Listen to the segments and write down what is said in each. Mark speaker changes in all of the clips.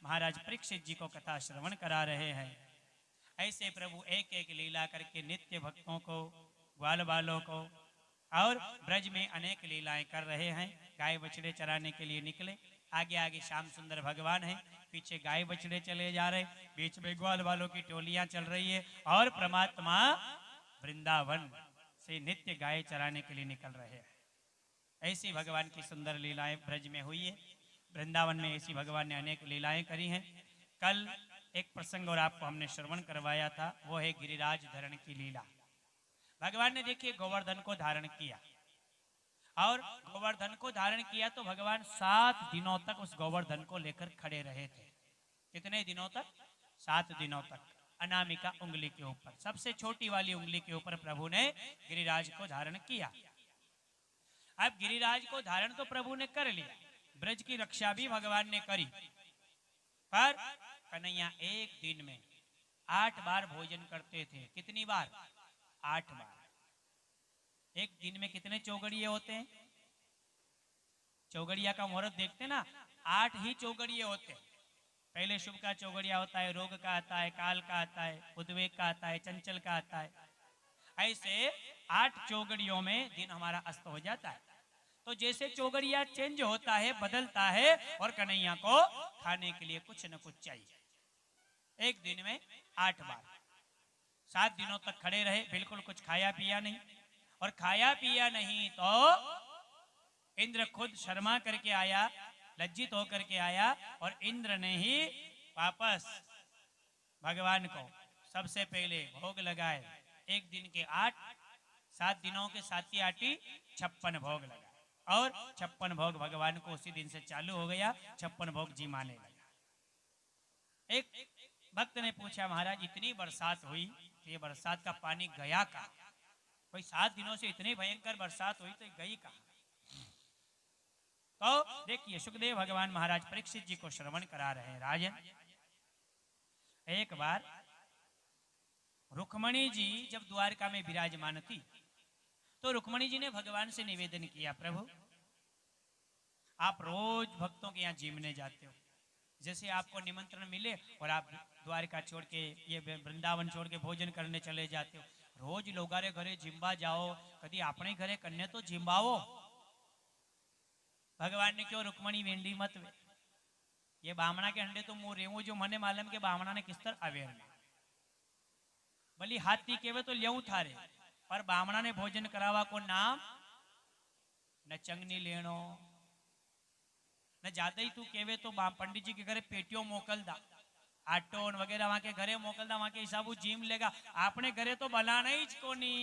Speaker 1: महाराज परीक्षित जी को कथा श्रवण करा रहे हैं। ऐसे प्रभु एक एक लीला करके नित्य भक्तों को, ग्वाल बालों को और ब्रज में अनेक लीलाएं कर रहे हैं। गाय बछड़े चराने के लिए निकले, आगे आगे श्याम सुंदर भगवान है, पीछे गाय बछड़े चले जा रहे, बीच में ग्वाल बालों की टोलियां चल रही है और परमात्मा वृंदावन से नित्य गाय चराने के लिए निकल रहे हैं। ऐसी भगवान की सुंदर लीलाएं ब्रज में हुई है। वृंदावन में ऐसी भगवान ने अनेक लीलाएं करी हैं। कल एक प्रसंग और आपको हमने श्रवण करवाया था, वो है गिरिराज धरण की लीला। भगवान ने देखिए गोवर्धन को धारण किया, और गोवर्धन को धारण किया तो भगवान 7 दिनों तक उस गोवर्धन को लेकर खड़े रहे थे। कितने दिनों तक? 7 दिनों तक। अनामिका उंगली के ऊपर, सबसे छोटी वाली उंगली के ऊपर प्रभु ने गिरिराज को धारण किया। अब गिरिराज को धारण तो प्रभु ने कर लिया, ब्रज की रक्षा भी भगवान ने करी, पर कन्हैया एक दिन में 8 बार भोजन करते थे। कितनी बार? 8 बार। एक दिन में कितने चौगड़िए होते हैं? चौगड़िया का मुहूर्त देखते ना, 8 ही चौगड़िए होते हैं। पहले शुभ का चौगड़िया होता है, रोग का आता है, काल का आता है, उद्वेग का आता है, चंचल का आता है। ऐसे 8 चौगड़ियों में दिन हमारा अस्त हो जाता है। तो जैसे चौगड़िया चेंज होता है, बदलता है, और कन्हैया को खाने के लिए कुछ न कुछ चाहिए। एक दिन में 8 बार, 7 दिनों तक खड़े रहे, बिल्कुल कुछ खाया पिया नहीं। और खाया पिया नहीं तो इंद्र खुद शर्मा करके आया, लज्जित होकर के आया, और इंद्र ने ही वापस भगवान को सबसे पहले भोग लगाए। एक दिन के 8, 7 दिनों के 7 8 56 भोग लगाए, और 56 भोग भगवान को उसी दिन से चालू हो गया। 56 भोग जी माने लगा। एक भक्त ने पूछा, महाराज इतनी बरसात हुई, ये बरसात का पानी गया कहाँ? कोई 7 दिनों से इतनी भयंकर बरसात हुई तो गई कहाँ? तो देखिए, सुखदेव भगवान महाराज परीक्षित जी को श्रवण करा रहे हैं। राजन, एक बार रुक्मणी जी जब द्वारका में विराजमान थी, तो रुक्मणी जी ने भगवान से निवेदन किया, प्रभु आप रोज भक्तों के यहाँ जीमने जाते हो, जैसे आपको निमंत्रण मिले और आप द्वारका छोड़ के, ये वृंदावन छोड़ के भोजन करने चले जाते हो, रोज लोगारे घरे जिम्बा जाओ, कभी अपने घरे कन्या तो जिम्बाओ। भगवान ने क्यों रुक्मणी वेंडी मत वे, ये बामणा के अंडे तो मुंह रेवू, जो मने मालूम के बामणा ने किस तरह आवेर में भली हाथी केवे तो लेऊ थारे, पर बामणा ने भोजन करावा को नाम न चंगनी लेनो न ज्यादा ही तू केवे तो पंडित जी के घरे पेटियों मोकल दा, आटो वगैरह वहां के घरे मोकल दा, वहां के हिसाबू जीम लेगा, आपने घरे तो बनाना ही कोनी।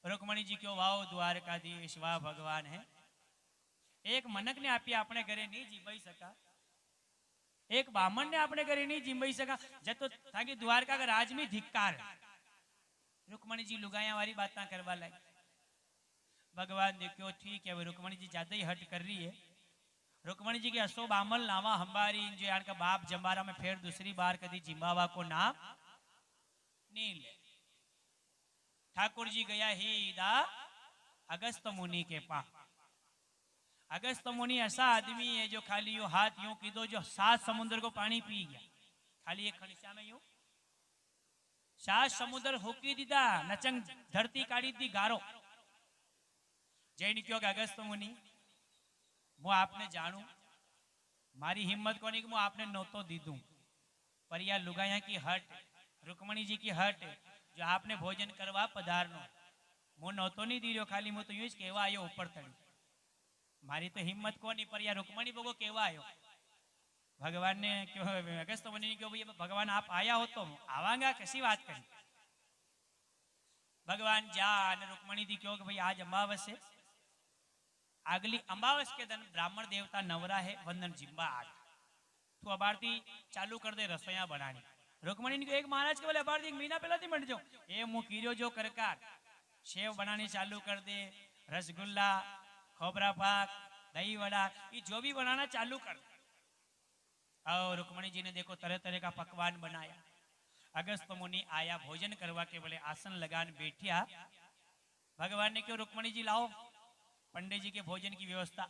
Speaker 1: रुक्मणी जी क्यों वाओ द्वारकाधीश, वाह भगवान है। एक मनक ने आपी अपने घरे नहीं जीवाई सका, एक बामण ने अपने घरे नहीं जीवाई सका, जब तो ताकि द्वारका का राज में धिक्कार। रुक्मणी जी लुगाया वाली बातें करवा लगी। भगवान देखो ठीक है, रुक्मणी जी ज्यादा ही हट कर रही है। रुक्मणी जी के असो बामल नावा हंबारी, जो यार का बाप जंबारा में फिर दूसरी बार कभी जिम्बावा को नाम नहीं ले। ठाकुर जी गया ही दा अगस्त मुनि के पास। अगस्त मुनि ऐसा आदमी है जो खाली यू हाथ यूं की दो, जो 7 समुद्र को पानी पी गया, खाली एक खड़िशा में यूं 7 समुद्र होकी दीदा, नचंग धरती काढ़ी दी गारो। जैन क्यों अगस्त मुनि मु आपने जानू, मारी हिम्मत को नहीं कि मु आपने नोतो दीदू, पर यह लुगाया की हट, रुक्मणी जी की हट, जो आपने भोजन करवा पधारनो, मु नोतो नहीं दी रहो, खाली मु तो यूं ज कहवा आयो ऊपर तड़ी, मारी तो हिम्मत को नहीं, पर यह रुक्मणी भोगो कहवा आयो। भगवान ने क्यों अगस्त मुनि ने क्यों, भैया भगवान आप आया हो तो आवांगा, कैसी बात करी। भगवान जा रुक्मणी दी क्यों कि भाई आज अमावस है, अगली अमावस के दिन ब्राह्मण देवता नवरा है, वंदन जिम्बा आग तू अबारती चालू कर दे रसोया बनानी। रुक्मणी ने एक महाराज के बोले अबारती महीना पहला थी मट जाओ, ए मु कीरो जो करकार सेव बनानी चालू कर दे, रसगुल्ला, खोबरा पाक, दही वड़ा, ये जो भी बनाना चालू कर दे। और रुक्मणी जी ने देखो तरह तरह का पकवान बनाया। अगस्त मुनि आया भोजन करवा के बोले आसन लगान बैठिया। भगवान ने क्यों रुक्मणी जी लाओ, पंडित जी के भोजन की व्यवस्था।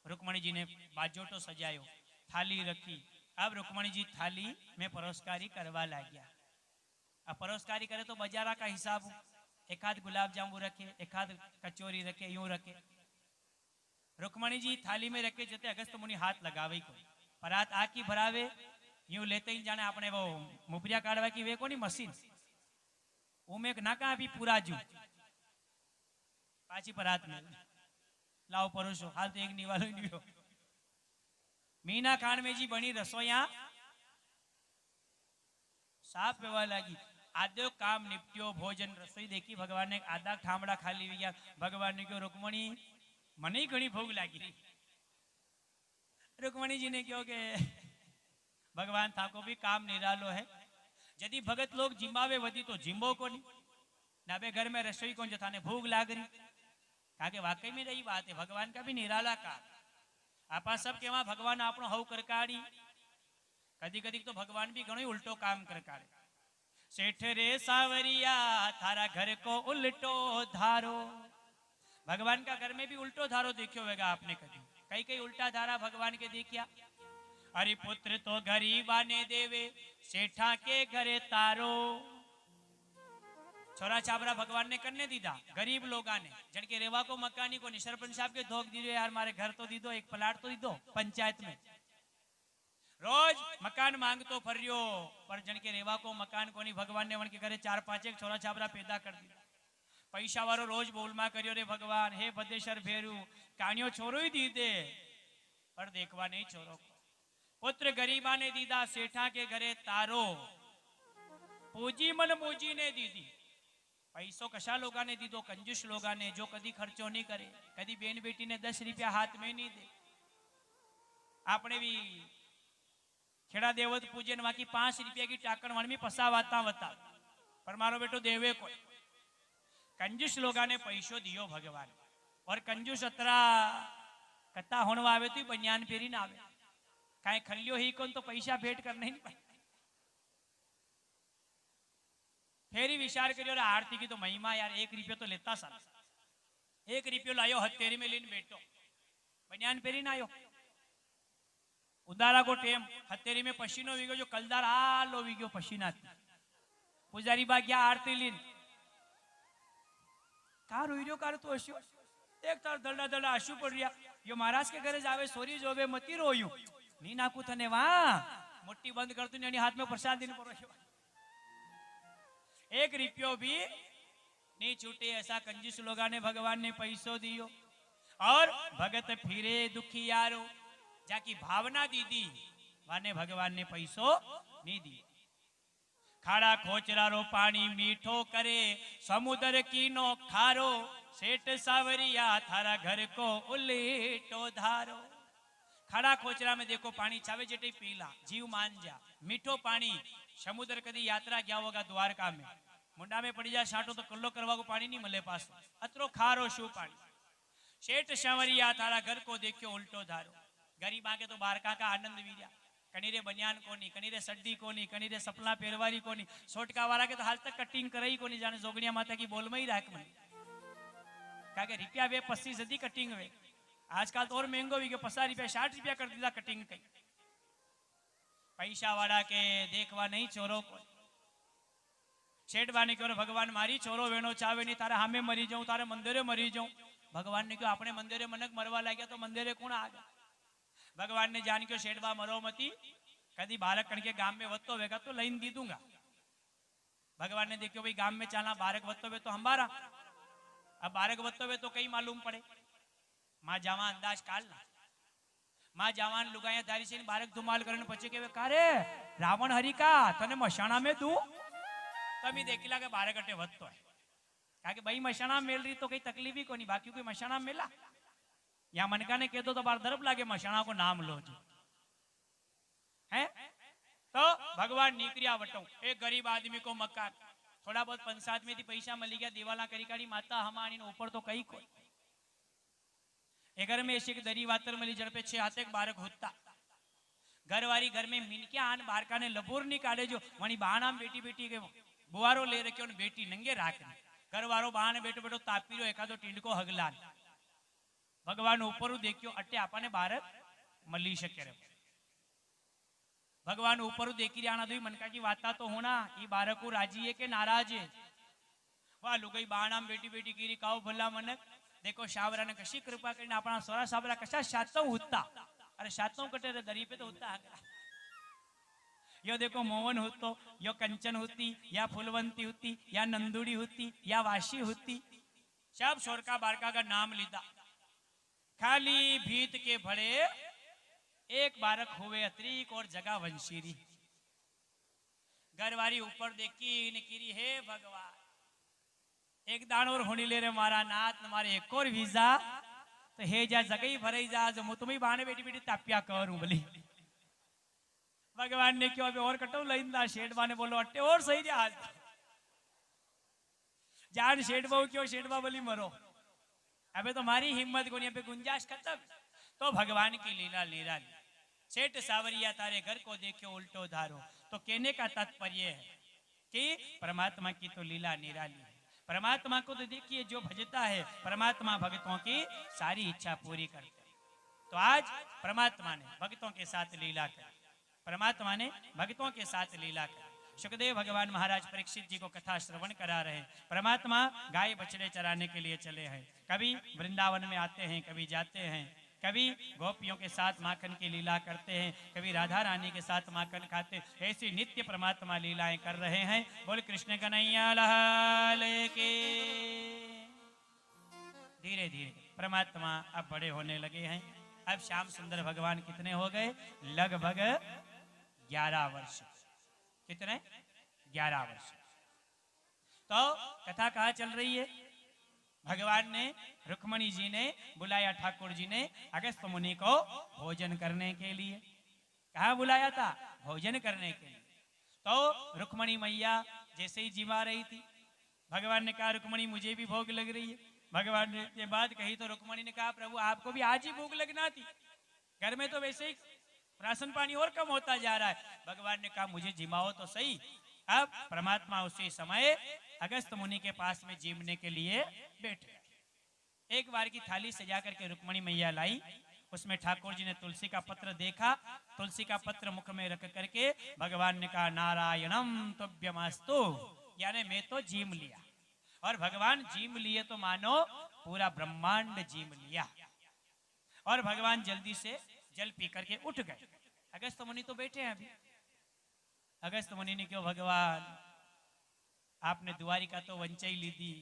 Speaker 1: रुक्मणी जी ने बाजोटो सजायो, थाली रखी, अब रुक्मणी जी थाली में परोसकारी करवा लाग्या। अब परोसकारी करे तो बजारा का हिसाब, एक आध गुलाब जामुन रखे, एक आध कचोरी रखे, यूं रखे। रुक्मणी जी थाली में रखे जते अगस्त मुनि हाथ लगावे को परात आकी भरावे, यूं लेते ही जाने अपने वो मुपरिया काढ़वा की वे कोनी मशीन उमे नाका भी पूरा जू पाची परात में लाओ परोसो। हाल तो एक निवालो ही नहीं हो। मीना खान में जी बनी रसोईया साफ व्यवहार लगी। आधो काम निपट्यो, भोजन रसोई देखी भगवान ने आधा ठामड़ा खाली गया। भगवान ने क्यों रुक्मणी मने घनी भूख लगी रही। रुक्मणी जी ने क्यों के भगवान थाको भी काम निरालो है। यदि भगत लोग जिम्बावे वधी तो जिम्बो को नहीं ना बे घर में रसोई कौन जता ने भूख लाग रही। કારણ કે વાકઈ में रही बात है, भगवान का भी निराला का आपा सब केवा भगवान आपनो हव करकाड़ी। कदी कदी तो भगवान भी घणो उल्टो काम करकाड़े। सेठ रे सावरिया थारा घर को उल्टो धारो। भगवान का घर में भी उल्टो धारो देखियो होगा आपने कभी? कई कई उल्टा धारा भगवान के देखिया। अरे पुत्र तो गरीबा ने देवे सेठा के घरे तारो। छोरा छाबरा भगवान ने करने दीदा गरीब लोगा ने जन के रेवा को मकानी को सरपंच साहब के धोख दीदो यार मारे घर तो दीदो, एक प्लाट तो दीदो पंचायत में। रोज मकान मांगतो फरियो पर जन के रेवा को मकान कोनी। भगवान ने उनके घरे 4-5 एक छोरा छाबरा पैदा कर दिया। पैसा वारो रोज बोलमा करियो रे भगवान हे बदेशर भेरू कानियो छोरो ही दी दे पर देखवा नहीं छोरो को। पुत्र गरीबा ने दीदा सेठा के घरे तारो। पूजी मन पूजी ने दीदी पैसो कशा लोगा ने दीदो कंजूस लोगा ने जो कदी खर्चो नहीं करे, कदी बेन बेटी ने 10 रुपया हाथ में नहीं दे। आपने भी खेड़ा देवत पूजे ने बाकी 5 रुपया की टाकण वन में पसावाता बता पर मारो बेटो देवे को कंजूस लोगा ने पैसो दियो भगवान। और कंजूस अतरा कत्ता होनवा आवे तो बनियान फेरी ना आवे काई खलियो ही कौन तो पैसा भेंट करने नहीं पाए। फेरी विचार करियो रे आरती की तो महिमा यार 1 रुपया तो लेता सारा। 1 रुपयो लायो हथेरी में लीन बैठो बनियान फेरी ना आयो। उदारा को टेम हथेरी में पसीनो वीगो जो कलदार आलो वीगो पसीना पुजारी बा गया आरती लीन कार हुई कार तो अश्यो एक तार दलडा दलडा आशु पड़ रिया यो महाराज के घरे जावे सोरी जोवे मती रोयू नी नाकू थने वहां मोटी बंद कर तू हाथ में प्रसाद दिन परोयो। 1 रुपयो भी नहीं छूटे ऐसा कंजूस लोगा ने भगवान ने पैसो दियो। और भगत फिरे दुखी यारो जाकी भावना दीदी वाने भगवान ने पैसो नहीं दी। खाड़ा खोचरारो पानी मीठो करे समुद्र की नो खारो। सेठ सावरिया थारा घर को उल्टो धारो। खाड़ा खोचरा में देखो पानी चावे जेटे पीला जीव मान जा। मीठो पानी समुद्र कदी यात्रा गया होगा द्वारका में मुंडा में पड़ी जा छाटो तो कल्लो करवा को पानी नहीं मिले पास अतरो खारो शू पानी। सेठ सावरिया थारा घर को देखियो उल्टो धारो। गरीब आके तो बारका का आनंद वीर्या कनीरे बनियान कोनी कनीरे सड्डी कोनी कनीरे सपना पेरवारी कोनी सोटका वाला के तो हाल तक कटिंग कराई कोनी जाने जोगनिया माता की बोल में ही राख मन काके रुपया वे 25 सदी कटिंग वे आजकल तो और महंगो भी 50 रुपया 60 रुपया कर दीदा कटिंग कई। पैसा वाला के देखवा नहीं चोरो को शेठबा ने क्यों भगवान मारी चोरो वेणो चावे नहीं तारे हामे मरी जाऊं तारे मंदिरे मरी जाऊं। भगवान ने क्यों अपने मंदिरे मनक मरवा लग तो मंदिरे कौन आ गया। भगवान ने जान क्यों शेठबा मरो मती कदी बालक कण के गांव में वत्तो वेगा तो लाइन दी दूंगा। भगवान ने देखो भाई गांव में चाला बारक वत्तो वे तो हमारा अब बारक वत्तो वे तो कई मालूम पड़े। मां जावा अंदाज काल ना मां जवान लुगाया धारी से बारक धुमाल करने पचे के कारे रावण हरिका तने मशाणा में दू तभी देखिला के बारह कटे वत्तो है क्या कि भाई मशाणा मिल रही तो कई तकलीफ ही को नहीं बाकी कोई मशाणा मिला या मनका ने कह दो तो बार दरब लागे मशाणा को नाम लो जो है। तो भगवान निकरिया वटो एक गरीब आदमी को मकान थोड़ा बहुत पंचायत में थी पैसा मिली गया दीवाला करी काड़ी माता हमारी ऊपर तो कई कोई घर में ऐसे दरी वातर मिली जड़ पे 6 हाथ बारक होता घर वाली घर में मिनकिया आन बारका ने लबोर नहीं काढ़े जो वही बाण बेटी बेटी के बुआरो ले रखे बेटी नंगे राख घर वारो बाण बेटो बेटो तापी रो एकादो टींडको हगलान भगवान ऊपर देखियो अटे आपने बारक मली शके रे। भगवान ऊपर देखी रहा तो मनका की वाता तो होना ये बारको राजी है के नाराज है वाह लुगाई बाणाम बेटी बेटी कीरी काओ भला मनक देखो शावरा ने कशी कृपा करने अपना सोरा साबरा कशा शातों होता अरे शातों कटे रे दरी पे तो होता यो देखो मोहन होतो यो कंचन होती या फुलवंती होती या नंदुड़ी होती या वाशी होती सब सोरका बारका का नाम लीधा खाली भीत के भड़े एक बारक हुए अतरीक और जगह वंशीरी घरवारी ऊपर देखी निकीरी हे भगवान एक दानोर होनी ले रे मारा नाथ मारे एक और वीजा तो हे जा जगही भरई जा जो मु तुम्हें बाने बेटी बेटी तापिया करूं बोली भगवान ने क्यों अभी और कटो लइंदा शेठ बाने बोलो अट्टे और सही जा आज जान शेठ बाबू क्यों शेठ बाबू बोली मरो अबे तो मारी हिम्मत को नहीं पे गुंजाइश खत्म तो भगवान की लीला लीला सेठ सावरिया तारे घर को देखो उल्टो धारो तो कहने का तात्पर्य है कि परमात्मा की तो लीला निराली है परमात्मा को तो देखिए जो भजता है परमात्मा भक्तों की सारी इच्छा पूरी करते हैं तो आज परमात्मा ने भक्तों के साथ लीला कर परमात्मा ने भक्तों के साथ लीला कर सुखदेव भगवान महाराज परीक्षित जी को कथा श्रवण करा रहे हैं परमात्मा गाय बछड़े चराने के लिए चले हैं कभी वृंदावन में आते हैं कभी जाते हैं कभी गोपियों के साथ माखन की लीला करते हैं कभी राधा रानी के साथ माखन खाते ऐसी नित्य परमात्मा लीलाएं कर रहे हैं बोल कृष्ण कन्हैया लाल की धीरे धीरे परमात्मा अब बड़े होने लगे हैं अब श्याम सुंदर भगवान कितने हो गए लगभग 11 वर्ष कितने 11 वर्ष तो कथा कहाँ चल रही है भगवान ने रुक्मणी जी ने बुलाया ठाकुर जी ने अगस्त मुनि को भोजन करने के लिए कहा बुलाया था भोजन करने के लिए तो रुक्मणी मैया जैसे ही जिमा रही थी भगवान ने कहा रुक्मणी मुझे भी भूख लग रही है भगवान ने ये बात कही तो रुक्मणी ने कहा प्रभु आपको भी आज ही भूख लगना थी घर में तो वैसे ही राशन पानी और कम होता जा रहा है भगवान ने कहा मुझे जिमाओ तो सही अब परमात्मा उसी समय अगस्त मुनि के पास में जीमने के लिए बैठे एक बार की थाली सजा करके रुक्मणी मैया लाई उसमें ठाकुर जी ने तुलसी का पत्र देखा तुलसी का पत्र मुख में रख करके भगवान ने कहा नारायणम तुभ्यमस्तु यानी मैं तो जीम लिया और भगवान जीम लिए तो मानो पूरा ब्रह्मांड जीम लिया और भगवान जल्दी से जल पी करके उठ गए अगस्त मुनि तो बैठे हैं अभी अगस्त मुनि ने क्यों भगवान आपने द्वारिका तो वंचाई ली थी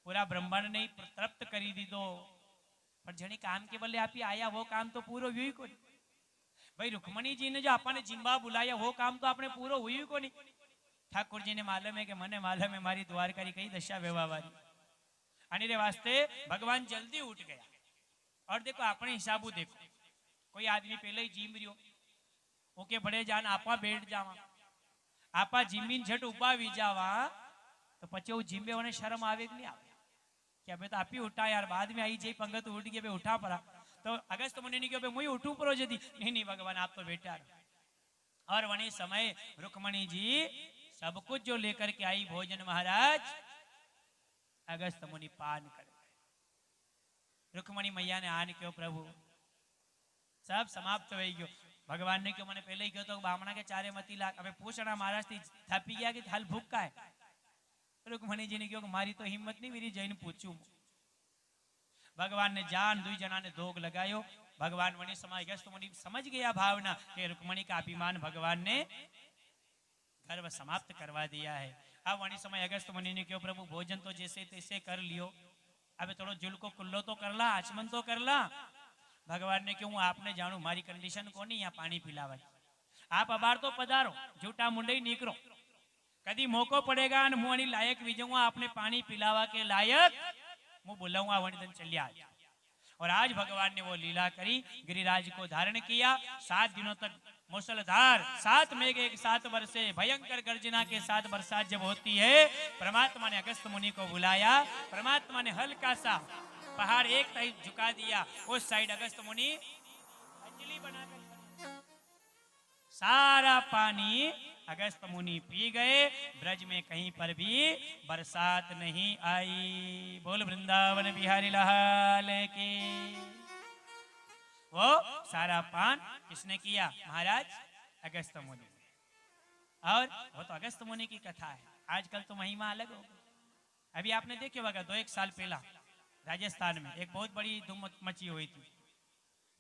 Speaker 1: पूरा ब्रह्मांड ने तृप्त करी दी दो पर जनी काम के बल्ले आप ही आया वो काम तो पूरा हुई को नहीं भाई रुक्मणी जी ने जो आपने जिम्बा बुलाया वो काम तो आपने पूरा हुई को नहीं ठाकुर जी ने मालूम है कि मने मालूम है मारी द्वारका की कई दशा व्यवहारी आणि रे वास्ते भगवान जल्दी उठ गया और देखो अपने हिसाबू देखो कोई आदमी पहले ही जीम रियो ओके बड़े जान आपा बैठ जावा आपा जीमीन झट उबा वी जावा तो पचे वो जीमे होने शर्म आवे नहीं आवे कि अबे तो आप ही उठा यार बाद में आई जाई पंगत उठ गई उठा पड़ा तो अगस्त मुनि ने क्यों मुझे उठू परो जदी नहीं भगवान आप तो बैठा और वही समय रुक्मणी जी सब कुछ जो लेकर के आई भोजन महाराज अगस्त मुनि पान कर रुक्मणी मैया ने आन क्यों प्रभु सब समाप्त हो गयो भगवान ने क्यों मैंने पहले ही क्यों तो बामणा के चारे मती लाख अबे पूछना महाराज थी थपी गया कि हाल भूख का है रुक्मणी जी ने क्यों मारी तो हिम्मत नहीं मेरी जैन पूछू भगवान ने जान दुई जना ने दोग लगायो भगवान वनी समय अगस्त मुनि समझ गया भावना कि रुक्मणी का अभिमान भगवान ने गर्व समाप्त करवा दिया है अब वनी समय अगस्त मुनि ने क्यों प्रभु भोजन तो जैसे तैसे कर लियो अब थोड़ो जुल को कुल्लो तो कर ला आचमन तो कर ला भगवान ने क्यों आपने जानू मारी कंडीशन को नहीं यहाँ पानी पिलावा आप अबार तो पधारो झूठा मुंडई निकरो कदी मौको पड़ेगा मुँह लायक विजूंगा आपने पानी पिलावा के लायक मुँह बुलाऊंगा वनी दिन चलिया और आज भगवान ने वो लीला करी गिरिराज को धारण किया 7 दिनों तक मूसलाधार 7 मेघ एक साथ बरसे भयंकर गर्जना के साथ बरसात जब होती है परमात्मा ने अगस्त मुनि को बुलाया परमात्मा ने हल्का सा पहाड़ एक साइड झुका दिया उस साइड अगस्त मुनि अंजलि बनाकर सारा पानी अगस्त मुनि पी गए ब्रज में कहीं पर भी बरसात नहीं आई बोल वृंदावन बिहारी लाल की वो सारा पान किसने किया महाराज अगस्त मुनि। और वो तो अगस्त मुनि की कथा है, आजकल तो महिमा अलग हो गई। अभी आपने देखे होगा 2-1 साल पहला राजस्थान में एक बहुत बड़ी धूम मची हुई थी,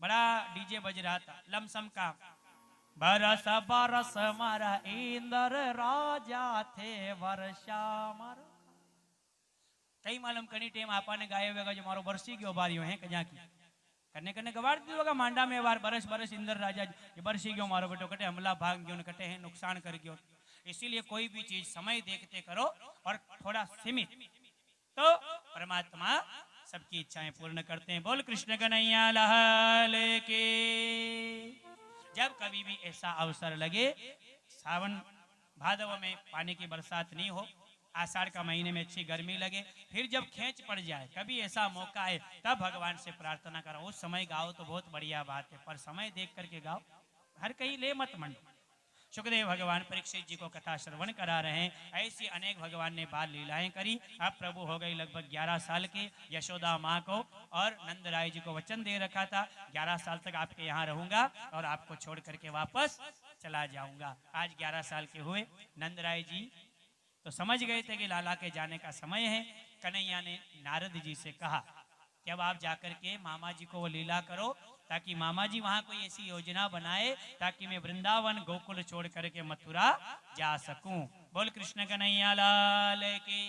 Speaker 1: बड़ा डीजे बज रहा था, लमसम का बरस बरस मारा इंद्र राजा थे वर्षा मारो। कई मालूम कनी टेम आपने गायो होगा जो मारो बरसी गयो बारियो है कजा की कन्ने कन्ने गवाड़ दी होगा मांडा में बार बरस बरस इंद्र राजा ये बरसी गयो मारो बेटो कटे हमला भाग गयो कटे है नुकसान कर गयो। इसीलिए कोई भी चीज समय देखते करो और थोड़ा सीमित, तो परमात्मा सबकी इच्छाएं पूर्ण करते हैं। बोल कृष्ण कन्हैया लाल की। जब कभी भी ऐसा अवसर लगे, सावन भादव में पानी की बरसात नहीं हो, आषाढ़ का महीने में अच्छी गर्मी लगे, फिर जब खेच पड़ जाए, कभी ऐसा मौका है तब भगवान से प्रार्थना करो। उस समय गाओ तो बहुत बढ़िया बात है, पर समय देख करके गाओ, हर कहीं ले मत मंडो। सुखदेव भगवान परीक्षित जी को कथा श्रवण करा रहे हैं। ऐसी अनेक भगवान ने बाल लीलाएं करी। अब प्रभु हो गई लगभग 11 साल के। यशोदा माँ को और नंद राय जी को वचन दे रखा था 11 साल तक आपके यहाँ रहूंगा और आपको छोड़ करके वापस चला जाऊंगा। आज 11 साल के हुए। नंद राय जी तो समझ गए थे कि लाला के जाने का समय है। कन्हैया ने नारद जी से कहा कि अब आप जाकर के मामा जी को वो लीला करो, ताकि मामा जी वहां कोई ऐसी योजना बनाए ताकि मैं वृंदावन गोकुल छोड़ करके मथुरा जा सकूं। बोल कृष्ण कन्हैया लाल की।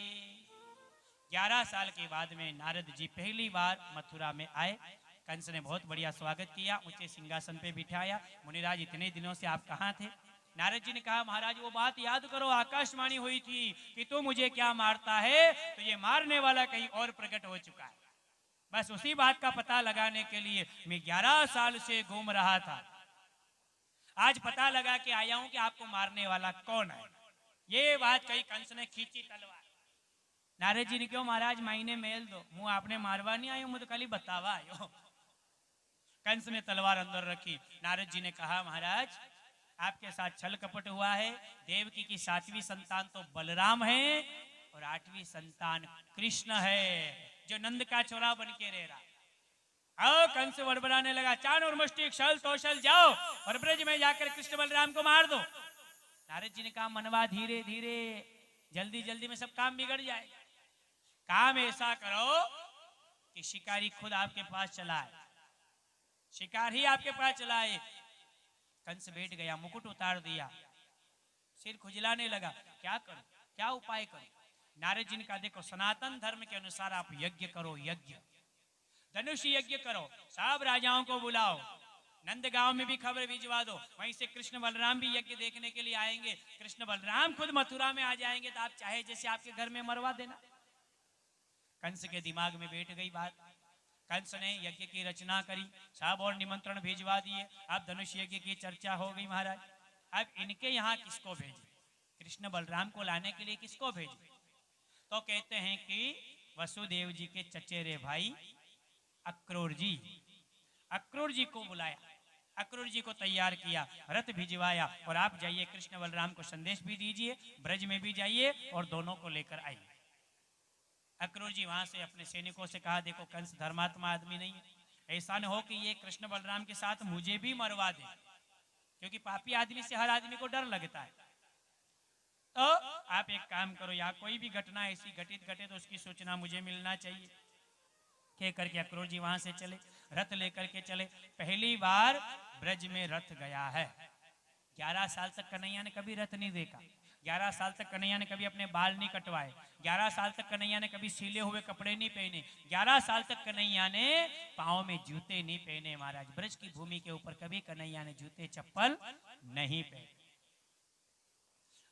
Speaker 1: 11 साल के बाद में नारद जी पहली बार मथुरा में आए। कंस ने बहुत बढ़िया स्वागत किया, ऊंचे सिंहासन पे बिठाया। मुनिराज इतने दिनों से आप कहाँ थे? नारद जी ने कहा महाराज वो बात याद करो, आकाशवाणी हुई थी कि तू मुझे क्या मारता है, तो ये मारने वाला कहीं और प्रकट हो चुका है। बस उसी बात का पता लगाने के लिए मैं 11 साल से घूम रहा था। आज पता लगा के आया हूं कि आपको मारने वाला कौन है। ये बात कही कंस ने खींची तलवार। नारद जी ने क्यों महाराज मायने मेल दो, मुंह आपने मारवा नहीं आयो, मुझे खाली बतावा आयो। कंस ने तलवार अंदर रखी। नारद जी ने कहा महाराज आपके साथ छल कपट हुआ है। देवकी की 7वीं संतान तो बलराम है और 8वीं संतान कृष्ण है जो नंद का छोरा बन के रह रहा। आओ कंस बड़बड़ाने लगा, चाणूर मुष्टि छल तोषल जाओ और ब्रज में जाकर कृष्ण बलराम को मार दो। नारद जी ने कहा मनवा धीरे धीरे, जल्दी जल्दी में सब काम बिगड़ जाए। काम ऐसा करो कि शिकारी खुद आपके पास चला है, शिकार ही आपके पास चला है। कंस बैठ गया, मुकुट उतार दिया, सिर खुजलाने लगा, क्या करूं, क्या उपाय करूं? नारद जी ने कहा देखो सनातन धर्म के अनुसार आप यज्ञ करो, यज्ञ धनुष यज्ञ करो, सब राजाओं को बुलाओ, नंदगांव में भी खबर भिजवा दो, वहीं से कृष्ण बलराम भी यज्ञ देखने के लिए आएंगे। कृष्ण बलराम खुद मथुरा में आ जाएंगे तो आप चाहे जैसे आपके घर में मरवा देना। कंस के दिमाग में बैठ गई बात। कंस ने यज्ञ की रचना करी, सब और निमंत्रण भिजवा दिए। अब धनुष यज्ञ की चर्चा हो गई महाराज। अब इनके यहाँ किसको भेजे? कृष्ण बलराम को लाने के लिए किसको भेजे? तो कहते हैं कि वसुदेव जी के चचेरे भाई अक्रूर जी को बुलाया, अक्रूर जी को तैयार किया, रथ भिजवाया और आप जाइए कृष्ण बलराम को संदेश भी दीजिए, ब्रज में भी जाइए और दोनों को लेकर आइए। अक्रूर जी वहां से अपने सैनिकों से कहा देखो कंस धर्मात्मा आदमी नहीं है, ऐसा न हो कि ये कृष्ण बलराम के साथ मुझे भी मरवा दे, क्योंकि पापी आदमी से हर आदमी को डर लगता है। तो आप एक काम करो, या कोई भी घटना ऐसी घटित घटे तो उसकी सूचना मुझे मिलना चाहिए। कह करके अक्रूर जी वहां से चले, रथ लेकर के चले। पहली बार ब्रज में रथ गया है। 11 साल तक कन्हैया ने कभी रथ नहीं देखा, 11 साल तक कन्हैया ने कभी अपने बाल नहीं कटवाए, 11 साल तक कन्हैया ने कभी सीले हुए कपड़े नहीं पहने, 11 साल तक कन्हैया ने पाँव में जूते नहीं पहने। महाराज ब्रज की भूमि के ऊपर कभी कन्हैया ने जूते चप्पल नहीं पहने।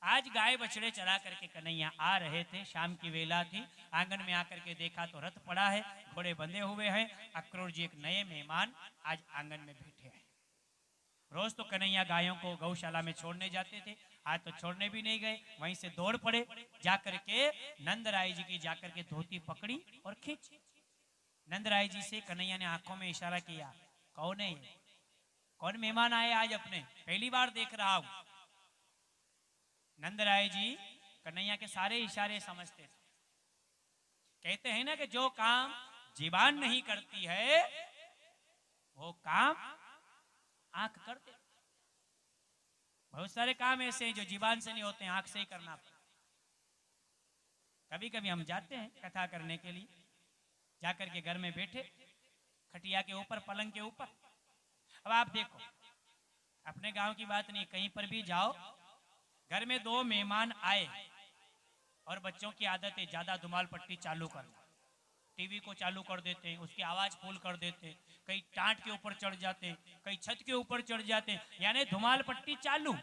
Speaker 1: आज गाय बछड़े चरा करके कन्हैया आ रहे थे, शाम की वेला थी, आंगन में आकर के देखा तो रथ पड़ा है, घोड़े बंधे हुए हैं। अक्रूर जी एक नए मेहमान आज आंगन में बैठे हैं। रोज तो कन्हैया गायों को गौशाला में छोड़ने जाते थे, आज तो छोड़ने भी नहीं गए, वहीं से दौड़ पड़े, जाकर के नंद राय जी की जाकर के धोती पकड़ी और खींच। नंद राय जी से कन्हैया ने आंखों में इशारा किया, कौन है ये, कौन मेहमान आए आज अपने, पहली बार देख रहा हूं। नंद राय जी कन्हैया के सारे इशारे समझते थे। कहते हैं ना कि जो काम जीवान नहीं करती है वो काम आंख कर दे। बहुत सारे काम ऐसे हैं जो जीवान से नहीं होते हैं, आंख से ही करना पड़ता। कभी कभी हम जाते हैं कथा करने के लिए, जाकर के घर में बैठे खटिया के ऊपर, पलंग के ऊपर। अब आप देखो, अपने गांव की बात नहीं, कहीं पर भी जाओ, घर में 2 मेहमान आए और बच्चों की आदत है ज्यादा धुमाल पट्टी चालू करना, टीवी को चालू कर देते हैं, उसकी आवाज फुल कर देते हैं, कहीं टाट के ऊपर चढ़ जाते हैं, कहीं छत के ऊपर चढ़ जाते हैं, यानी धुमाल पट्टी चालू।